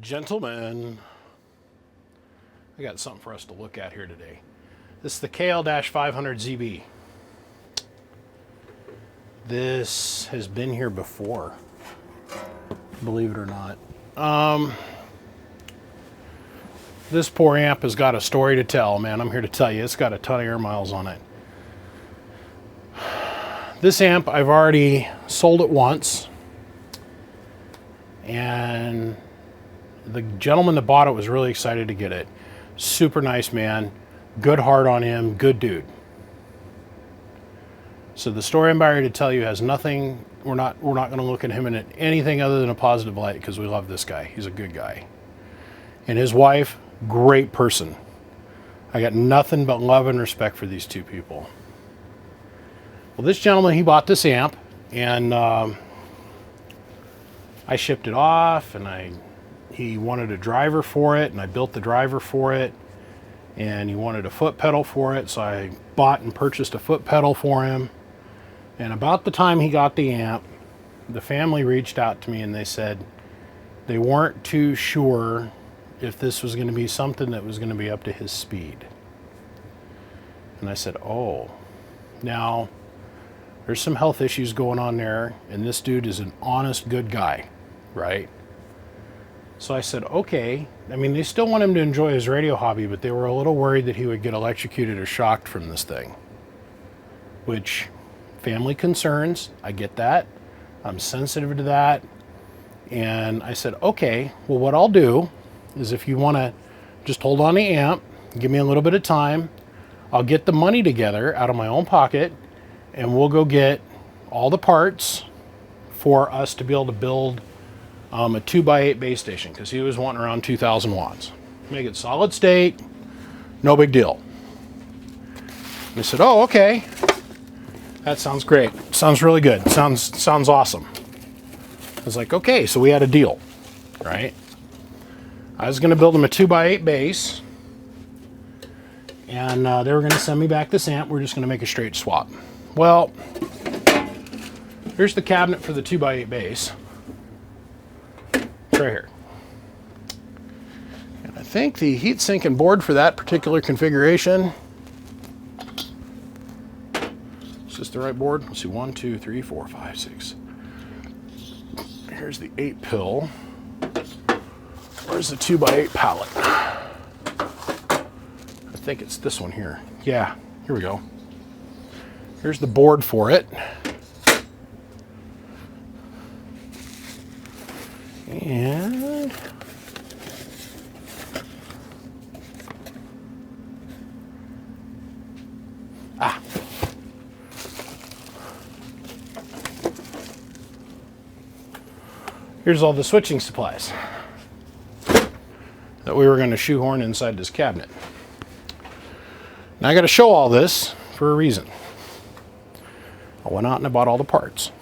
Gentlemen, I got something for us to look at here today. This is the KL-500ZB. This has been here before, believe it or not. This poor amp has got a story to tell, man. I'm here to tell you, it's got a ton of air miles on it. This amp, I've already sold it once, and the gentleman that bought it was really excited to get it. Super nice man, good heart on him, good dude. So the story I'm about to tell you has nothing, we're not going to look at him in anything other than a positive light because we love this guy. He's a good guy. And his wife, great person. I got nothing but love and respect for these two people. Well, this gentleman, he bought this amp, and I shipped it off, and he wanted a driver for it, and I built the driver for it, and he wanted a foot pedal for it, so I bought and purchased a foot pedal for him. And about the time he got the amp, the family reached out to me and they said they weren't too sure if this was going to be something that was going to be up to his speed. And I said, oh, now there's some health issues going on there, and this dude is an honest, good guy, right? So I said, okay. I mean, they still want him to enjoy his radio hobby, but they were a little worried that he would get electrocuted or shocked from this thing. Which, family concerns, I get that. I'm sensitive to that. And I said, okay, well, what I'll do is if you want to just hold on the amp, give me a little bit of time, I'll get the money together out of my own pocket, and we'll go get all the parts for us to be able to build a 2x8 base station, because he was wanting around 2,000 watts. Make it solid state, no big deal. They said, oh, okay. That sounds great. Sounds really good. Sounds awesome. I was like, okay, so we had a deal, right? I was going to build him a 2x8 base, and they were going to send me back this amp. We're just going to make a straight swap. Well, here's the cabinet for the 2x8 base. It's right here. And I think the heat sink and board for that particular configuration, is this the right board? Let's see, 1, 2, 3, 4, 5, 6. Here's the 8-pill. Where's the 2x8 pallet? I think it's this one here. Yeah, here we go. Here's the board for it. And here's all the switching supplies that we were going to shoehorn inside this cabinet. Now I got to show all this for a reason. I went out and I bought all the parts.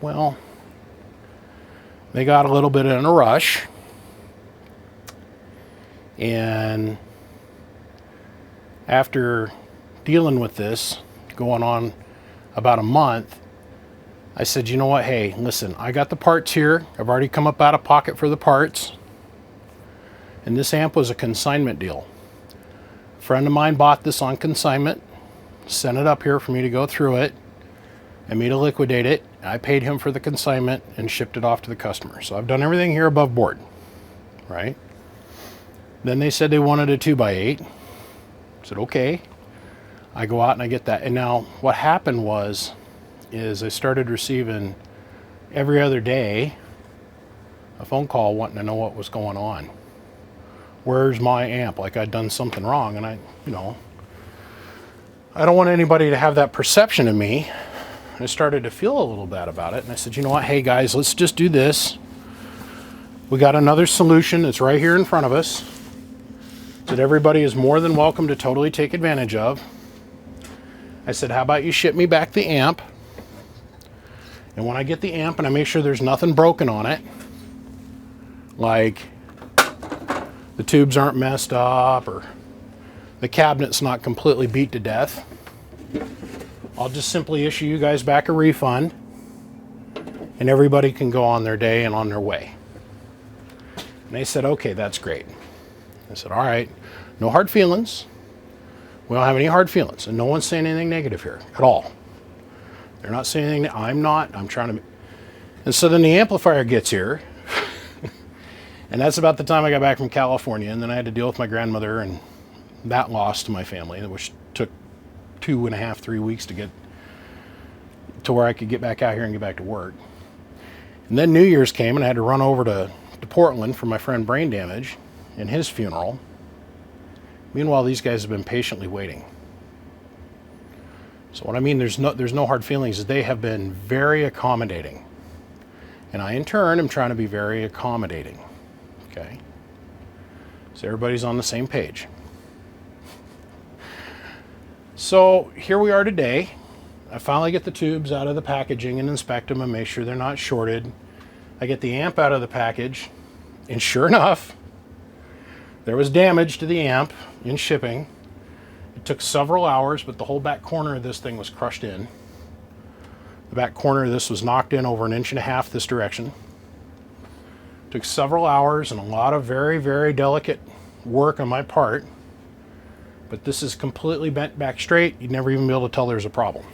Well, they got a little bit in a rush, and after dealing with this going on about a month, I said, you know what, hey, listen, I got the parts here. I've already come up out of pocket for the parts, and this amp was a consignment deal. A friend of mine bought this on consignment, sent it up here for me to go through it and me to liquidate it. I paid him for the consignment and shipped it off to the customer. So I've done everything here above board, right? Then they said they wanted a 2x8. I said, okay. I go out and I get that. And now what happened is I started receiving every other day a phone call wanting to know what was going on. Where's my amp? Like I'd done something wrong. And I don't want anybody to have that perception of me. I started to feel a little bad about it, and I said, you know what, hey guys, let's just do this. We got another solution that's right here in front of us that everybody is more than welcome to totally take advantage of. I said, how about you ship me back the amp, and when I get the amp and I make sure there's nothing broken on it, like the tubes aren't messed up or the cabinet's not completely beat to death, I'll just simply issue you guys back a refund, and everybody can go on their day and on their way. And they said, okay, that's great. I said, all right, no hard feelings. We don't have any hard feelings. And no one's saying anything negative here at all. They're not saying anything. I'm trying to. And so then the amplifier gets here. And that's about the time I got back from California. And then I had to deal with my grandmother and that loss to my family, which took 2.5, 3 weeks to get to where I could get back out here and get back to work. And then New Year's came and I had to run over to Portland for my friend Brain Damage and his funeral. Meanwhile, these guys have been patiently waiting. So what I mean, there's no hard feelings, is they have been very accommodating. And I, in turn, am trying to be very accommodating. Okay? So everybody's on the same page. So here we are today. I finally get the tubes out of the packaging and inspect them and make sure they're not shorted. I get the amp out of the package, and sure enough, there was damage to the amp in shipping. It took several hours, but the whole back corner of this thing was crushed in. The back corner of this was knocked in over 1.5 inches this direction. It took several hours and a lot of very, very delicate work on my part, but this is completely bent back straight. You'd never even be able to tell there's a problem.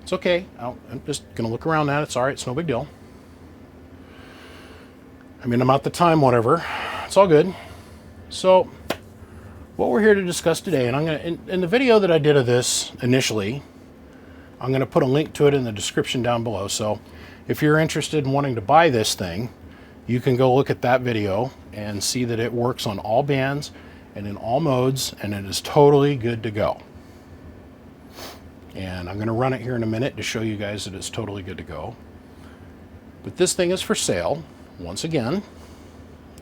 It's okay. I'm just going to look around that. It's all right. It's no big deal. I mean, I'm out the time, whatever. It's all good. So what we're here to discuss today, and I'm going to, in the video that I did of this initially, I'm going to put a link to it in the description down below. So if you're interested in wanting to buy this thing, you can go look at that video and see that it works on all bands and in all modes, and it is totally good to go. And I'm going to run it here in a minute to show you guys that it's totally good to go. But this thing is for sale. Once again,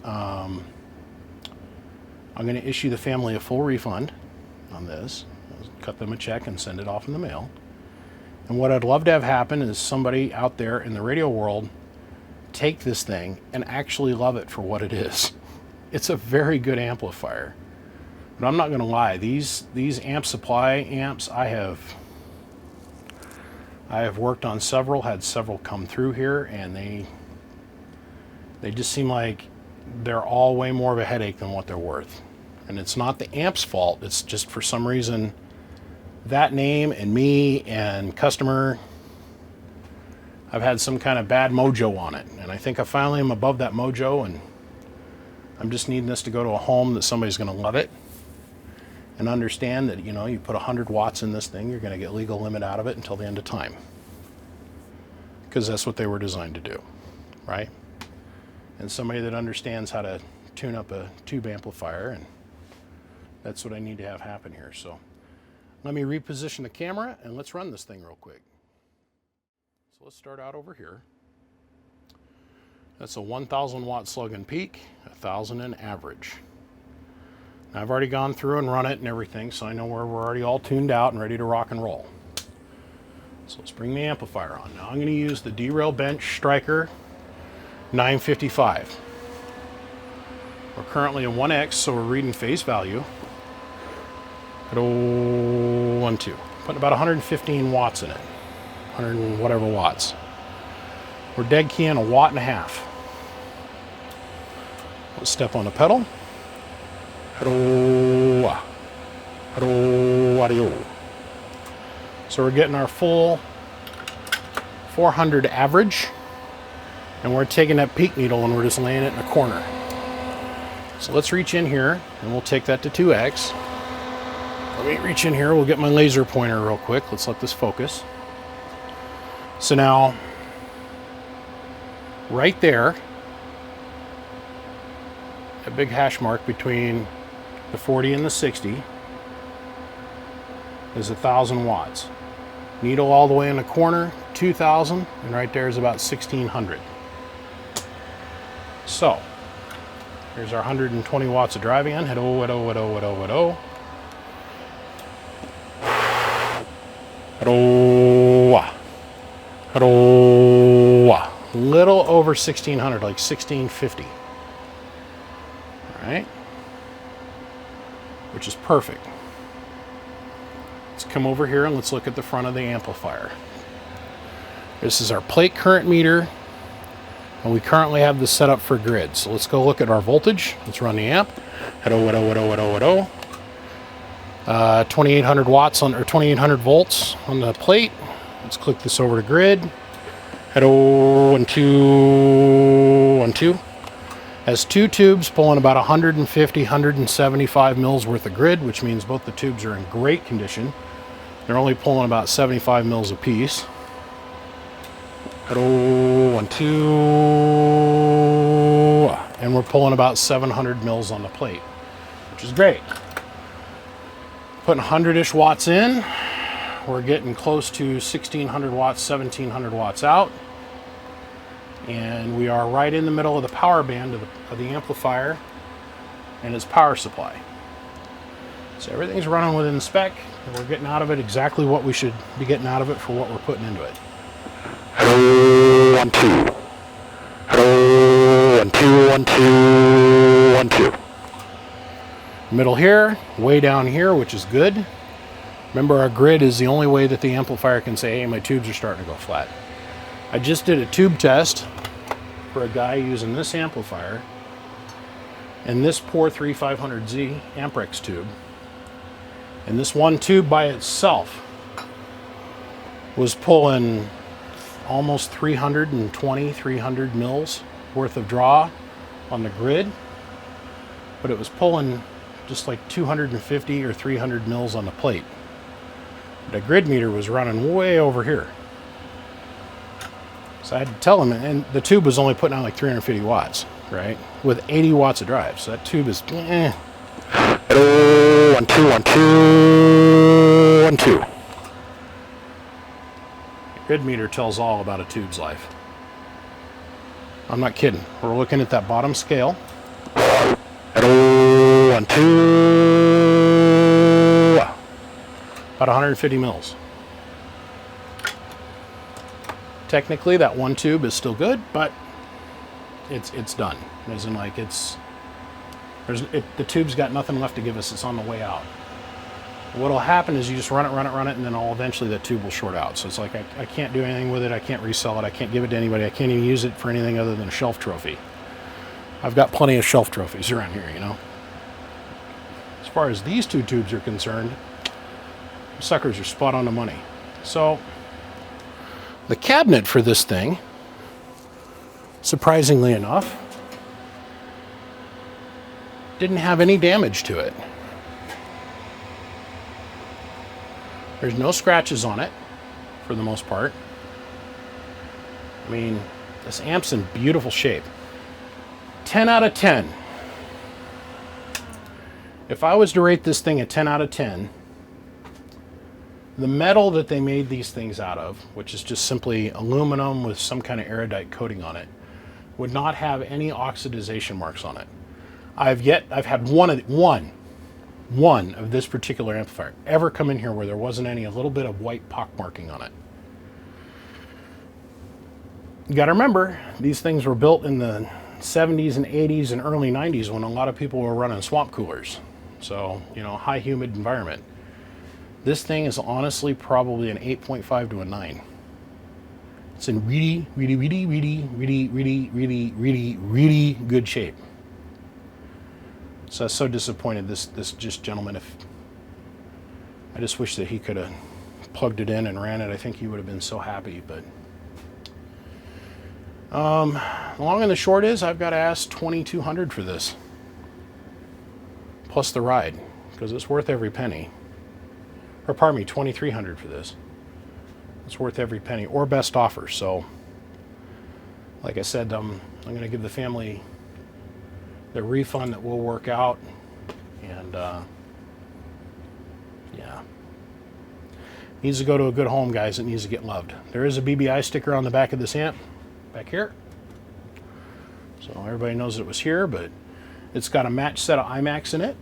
I'm going to issue the family a full refund on this. I'll cut them a check and send it off in the mail. And what I'd love to have happen is somebody out there in the radio world take this thing and actually love it for what it is. It's a very good amplifier. But I'm not going to lie, these Amp Supply amps, I have worked on several, had several come through here, and they just seem like they're all way more of a headache than what they're worth. And it's not the amp's fault, it's just for some reason that name and me and customer, I've had some kind of bad mojo on it. And I think I finally am above that mojo, and I'm just needing this to go to a home that somebody's going to love it and understand that, you know, you put 100 watts in this thing, you're going to get legal limit out of it until the end of time. Because that's what they were designed to do, right? And somebody that understands how to tune up a tube amplifier, and that's what I need to have happen here. So let me reposition the camera and let's run this thing real quick. So let's start out over here. That's a 1,000 watt slug and peak, 1,000 in average. Now, I've already gone through and run it and everything, so I know we're already all tuned out and ready to rock and roll. So let's bring the amplifier on. Now I'm going to use the Derail Bench Striker 955. We're currently a 1X, so we're reading phase value at 12. Putting about 115 watts in it. 100 and whatever watts. We're dead keying 1.5 watts. Let's step on the pedal. So we're getting our full 400 average, and we're taking that peak needle and we're just laying it in a corner. So let's reach in here and we'll take that to 2X. Let me reach in here, we'll get my laser pointer real quick. Let's let this focus. So now, right there, a big hash mark between the 40 and the 60 is 1,000 watts. Needle all the way in the corner, 2,000, and right there is about 1,600. So, here's our 120 watts of driving in. Hello. Little over 1,600, like 1,650. All right, which is perfect. Let's come over here and let's look at the front of the amplifier. This is our plate current meter, And we currently have this set up for grid. So let's go look at our voltage. Let's run the amp. Hello. 2800 watts on, or 2800 volts on the plate. Let's click this over to grid. Hello, 1, 2, 1, 2. Has two tubes pulling about 150, 175 mils worth of grid, which means both the tubes are in great condition. They're only pulling about 75 mils a piece. Hello, 1, 2. And we're pulling about 700 mils on the plate, which is great. Putting 100-ish watts in. We're getting close to 1600 watts, 1700 watts out. And we are right in the middle of the power band of the amplifier and its power supply. So everything's running within spec, and we're getting out of it exactly what we should be getting out of it for what we're putting into it. Hello, 1, 2. Hello, 1, 2, 1, 2, 1, 2. Middle here, way down here, which is good. Remember, our grid is the only way that the amplifier can say, hey, my tubes are starting to go flat. I just did a tube test for a guy using this amplifier and this Pore 3500Z Amprex tube. And this one tube by itself was pulling almost 300 mils worth of draw on the grid, but it was pulling just like 250 or 300 mils on the plate. The grid meter was running way over here. So I had to tell him, and the tube was only putting out like 350 watts, right? With 80 watts of drive. So that tube is, Hello, 1, 2, 1, 2, 1, 2. The grid meter tells all about a tube's life. I'm not kidding. We're looking at that bottom scale. Hello, 1, 2. About 150 mils. Technically, that one tube is still good, but it's done. As in, like, the tube's got nothing left to give us. It's on the way out. What'll happen is you just run it, and then eventually that tube will short out. So it's like I can't do anything with it. I can't resell it. I can't give it to anybody. I can't even use it for anything other than a shelf trophy. I've got plenty of shelf trophies around here, you know. As far as these two tubes are concerned, suckers are spot on the money. So the cabinet for this thing, surprisingly enough, didn't have any damage to it. There's no scratches on it, for the most part. I mean, this amp's in beautiful shape. 10 out of 10. If I was to rate this thing a 10 out of 10, the metal that they made these things out of, which is just simply aluminum with some kind of erudite coating on it, would not have any oxidization marks on it. I've had one of this particular amplifier ever come in here where there wasn't a little bit of white pock marking on it. You got to remember, these things were built in the 70s and 80s and early 90s when a lot of people were running swamp coolers. So, you know, high humid environment. This thing is honestly probably an 8.5 to a 9. It's in really good shape. So I was so disappointed this gentleman, if I just wish that he could have plugged it in and ran it. I think he would have been so happy. But the long and the short is I've got to ask $2,200 for this, plus the ride, because it's worth every penny. Or pardon me, $2,300 for this. It's worth every penny, or best offer. So, like I said, I'm going to give the family the refund that will work out, and yeah, needs to go to a good home, guys. It needs to get loved. There is a BBI sticker on the back of this amp, back here, so everybody knows it was here. But it's got a matched set of iMacs in it.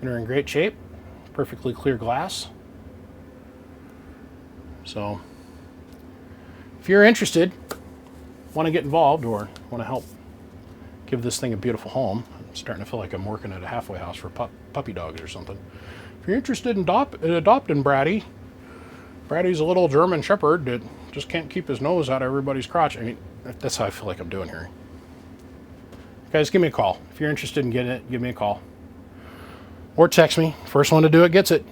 And are in great shape, perfectly clear glass. So if you're interested, want to get involved, or want to help give this thing a beautiful home, I'm starting to feel like I'm working at a halfway house for puppy dogs or something. If you're interested in adopting Bratty, Brady's a little German Shepherd that just can't keep his nose out of everybody's crotch. I mean, that's how I feel like I'm doing here. Guys, give me a call. If you're interested in getting it, give me a call. Or text me. First one to do it gets it.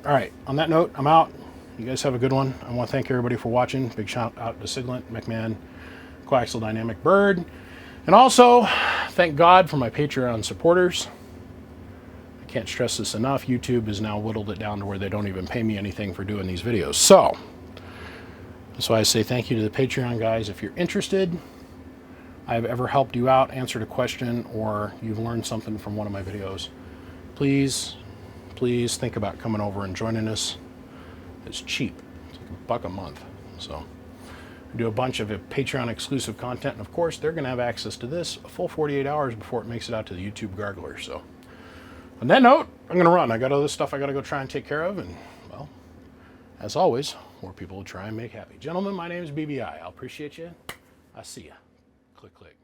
All right, on that note, I'm out. You guys have a good one. I want to thank everybody for watching. Big shout out to Siglent, McMahon, Coaxial Dynamic Bird. And also, thank God for my Patreon supporters. I can't stress this enough. YouTube has now whittled it down to where they don't even pay me anything for doing these videos. So, that's why I say thank you to the Patreon guys. If you're interested, I've ever helped you out, answered a question, or you've learned something from one of my videos, please think about coming over and joining us. It's cheap. It's like $1 a month. So we do a bunch of Patreon exclusive content, and of course they're going to have access to this a full 48 hours before it makes it out to the YouTube Gargler. So on that note, I'm going to run. I got other stuff I got to go try and take care of, and well, as always, more people will try and make happy. Gentlemen, my name is BBI. I'll appreciate you. I'll see ya. Click, click.